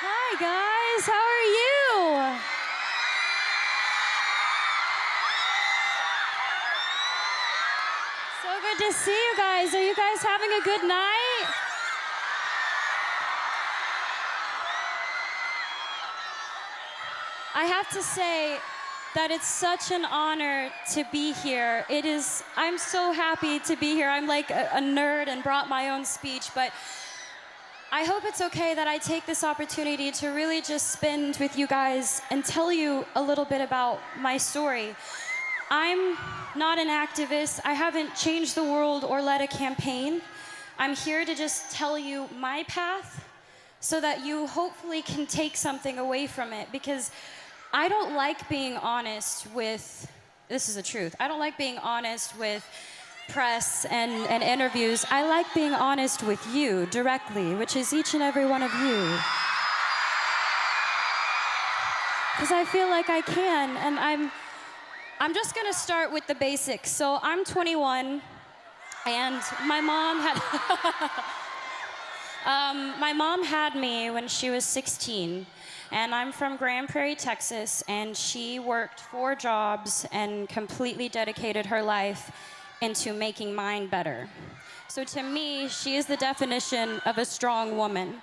Hi guys, how are you? So good to see you guys. Are you guys having a good night? I have to say that it's such an honor to be here. I'm so happy to be here. I'm like a nerd and brought my own speech, but I hope it's okay that I take this opportunity to really just spend with you guys and tell you a little bit about my story. I'm not an activist. I haven't changed the world or led a campaign. I'm here to just tell you my path so that you hopefully can take something away from it, because I don't like being honest with, this is the truth, I don't like being honest with press and interviews. I like being honest with you directly, which is each and every one of you. Because I feel like I can, and I'm just gonna start with the basics. So I'm 21, and my mom had me when she was 16. And I'm from Grand Prairie, Texas, and she worked 4 jobs and completely dedicated her life into making mine better. So to me, she is the definition of a strong woman.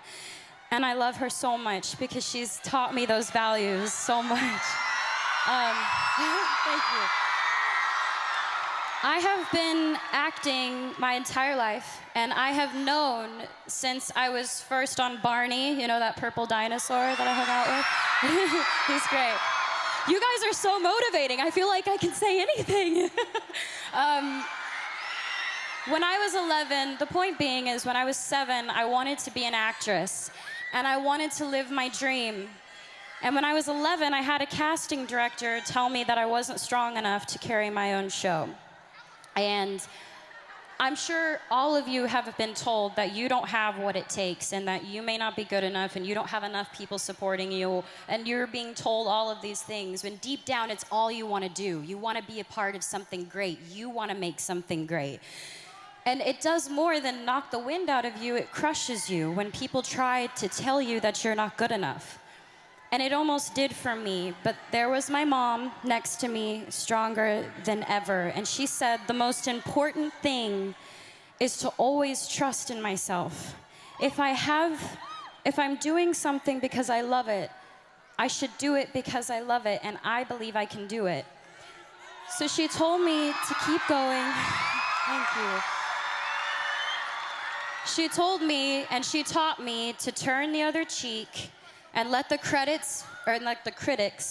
And I love her so much because she's taught me those values so much. Thank you. I have been acting my entire life, and I have known since I was first on Barney, you know, that purple dinosaur that I hung out with? He's great. You guys are so motivating. I feel like I can say anything. When I was 11, the point being is when I was 7, I wanted to be an actress, and I wanted to live my dream. And when I was 11, I had a casting director tell me that I wasn't strong enough to carry my own show. And I'm sure all of you have been told that you don't have what it takes and that you may not be good enough and you don't have enough people supporting you, and you're being told all of these things when deep down it's all you want to do. You want to be a part of something great. You want to make something great. And it does more than knock the wind out of you. It crushes you when people try to tell you that you're not good enough. And it almost did for me, but there was my mom next to me, stronger than ever. And she said, the most important thing is to always trust in myself. If I'm doing something because I love it, I should do it because I love it, and I believe I can do it. So she told me to keep going. Thank you. She told me, and she taught me to turn the other cheek and let the critics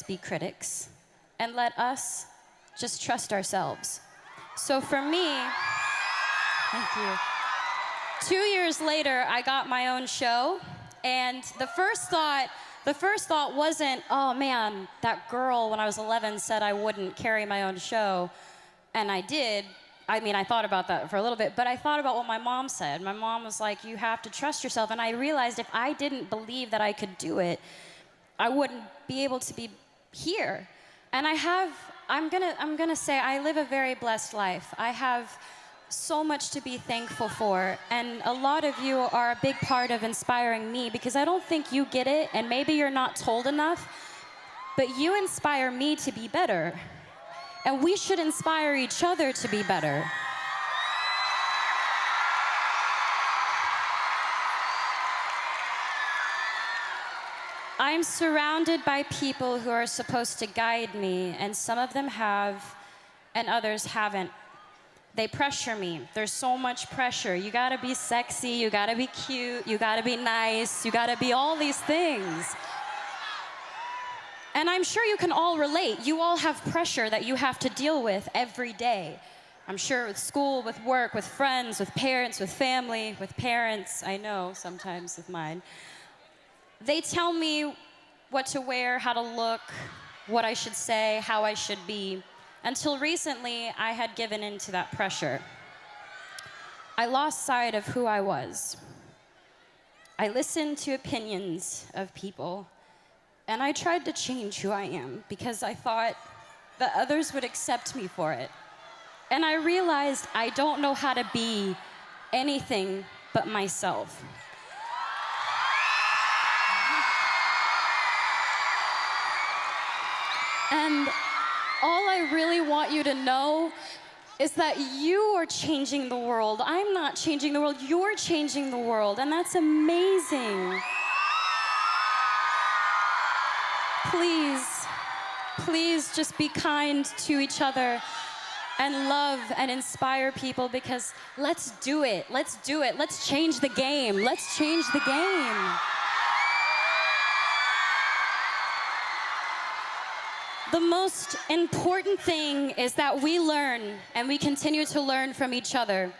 be critics, and let us just trust ourselves. So for me, thank you. 2 years later, I got my own show, and the first thought wasn't, oh man, that girl when I was 11 said I wouldn't carry my own show, and I did. I mean, I thought about that for a little bit, but I thought about what my mom said. My mom was like, you have to trust yourself. And I realized if I didn't believe that I could do it, I wouldn't be able to be here. And I'm gonna say I live a very blessed life. I have so much to be thankful for. And a lot of you are a big part of inspiring me, because I don't think you get it, and maybe you're not told enough, but you inspire me to be better. And we should inspire each other to be better. I'm surrounded by people who are supposed to guide me, and some of them have, and others haven't. They pressure me. There's so much pressure. You gotta be sexy, you gotta be cute, you gotta be nice, you gotta be all these things. And I'm sure you can all relate. You all have pressure that you have to deal with every day. I'm sure with school, with work, with friends, with parents, with family, with parents. I know sometimes with mine. They tell me what to wear, how to look, what I should say, how I should be. Until recently, I had given in to that pressure. I lost sight of who I was. I listened to opinions of people, and I tried to change who I am because I thought that others would accept me for it. And I realized I don't know how to be anything but myself. And all I really want you to know is that you are changing the world. I'm not changing the world, you're changing the world, and that's amazing. Please, please just be kind to each other and love and inspire people, because let's do it, let's do it. Let's change the game, let's change the game. The most important thing is that we learn and we continue to learn from each other.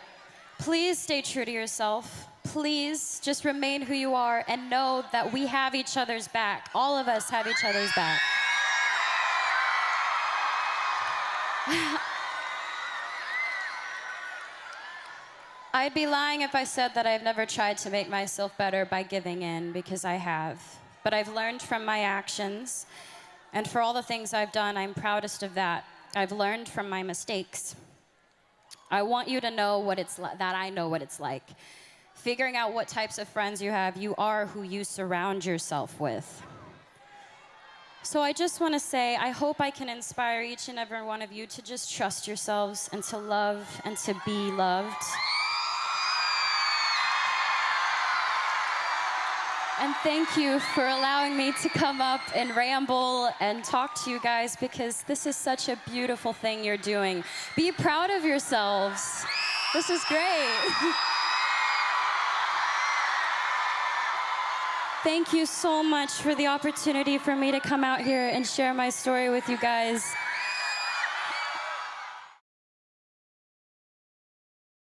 Please stay true to yourself. Please just remain who you are and know that we have each other's back. All of us have each other's back. I'd be lying if I said that I've never tried to make myself better by giving in, because I have. But I've learned from my actions. And for all the things I've done, I'm proudest of that. I've learned from my mistakes. I want you to know what it's like, that I know what it's like. Figuring out what types of friends you have, you are who you surround yourself with. So I just want to say, I hope I can inspire each and every one of you to just trust yourselves and to love and to be loved. And thank you for allowing me to come up and ramble and talk to you guys, because this is such a beautiful thing you're doing. Be proud of yourselves. This is great. Thank you so much for the opportunity for me to come out here and share my story with you guys.